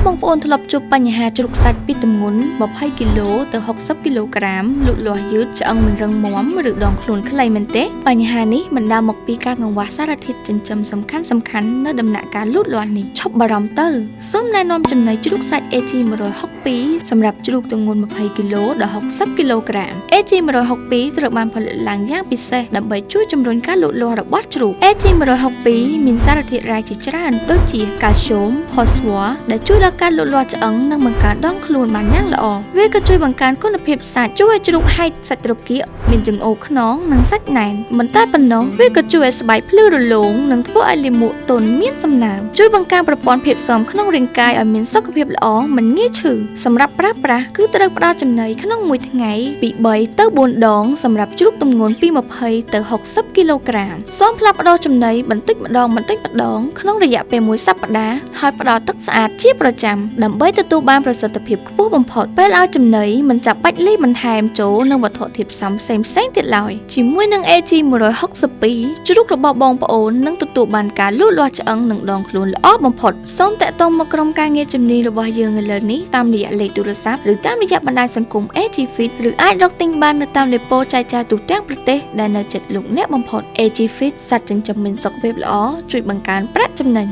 បងប្អូនធ្លាប់ជួបបញ្ហាជ្រុកសាច់ពីទម្ងន់20គីឡូទៅ60គីឡូក្រាមលូតលាស់យឺតឆ្អឹងមិនរឹងមាំឬដងខ្លួនខ្លីមែនទេបញ្ហានេះបណ្ដាលមកពីការកង្វះសារធាតុចិញ្ចឹមសំខាន់នៅដំណាក់កាលលូតលាស់នេះឈប់បារម្ភទៅសូមណែនាំចំណីជ្រូកសាច់ AG162 សម្រាប់ជ្រូកទម្ងន់20គីឡូដល់60គីឡូក្រាម AG162 ត្រូវបានផលិតឡើងយ៉ាងពិសេសដើម្បីជួយជំរុញការលូតលាស់របស់ជ្រូក AG162 មានសារធាតុរ៉ែជាច្រើនដូចជាកាល់ស្យូម ផូស្វ័រដែលជួយដល់ការលូតលាស់ឆ្អឹងនិងបង្កើនដងខ្លួនបានយ៉ាងល្អវាក៏ជួយបង្កើនគុណភាពសាច់ជួយឲ្យជ្រូកហែកសាច់ត្រគាកមានចង្អូរខ្នងនិងសាច់ណែនមិនតែប៉ុណ្ណោះវាក៏ជួយឲ្យស្បែកភ្លឺរលោងនិងធ្វើឲ្យលាមកទន់មានសំណើមជួយបង្កើនប្រព័ន្ធភាពស៊ាំក្នុងរាងកាយឲ្យមានសុខភាពល្អមិនងាយឈឺសម្រាប់ប្រើប្រាស់គឺត្រូវផ្ដល់ចំណីក្នុងមួយថ្ងៃពី3ទៅ4ដងសម្រាប់ជ្រូកទម្ងន់ពី20ទៅ60គីឡូក្រាមសូមផ្លាស់ប្ដូរចំណីបន្តិចម្ដងក្នុងរយៈពេលមួយសប្តាហ៍ហើយផ្ដល់ទឹកស្អាតជាប្រចាំដើម្បីទទួលបានប្រសិទ្ធភាពខ្ពស់បំផុតពេលឲ្យចំណីមិនចាំបាច់លាយបន្ថែមចូលនឹងវត្ថុធាតុផ្សំផ្សេងៗទៀតឡើយជាមួយនឹង AG162 ជ្រូករបស់បងប្អូននឹងទទួលបានការលូតលាស់ឆ្អឹងនិងដងខ្លួនល្អបំផុតសូមតាក់ទងមកក្រុមការងារជំនាញរបស់យើងឥឡូវនេះតាមរយៈលេខទូរស័ព្ទឬតាមរយៈបណ្ដាញសង្គម AG Fit ឬអាចរកទិញបាននៅតាមដេប៉ូចែកចាយទូទាំងប្រទេសដែលនៅជិតលោកអ្នកបំផុត AG Fit សត្វចិញ្ចឹមមានសុខភាពល្អជួយបង្កើនប្រាក់ចំណេញ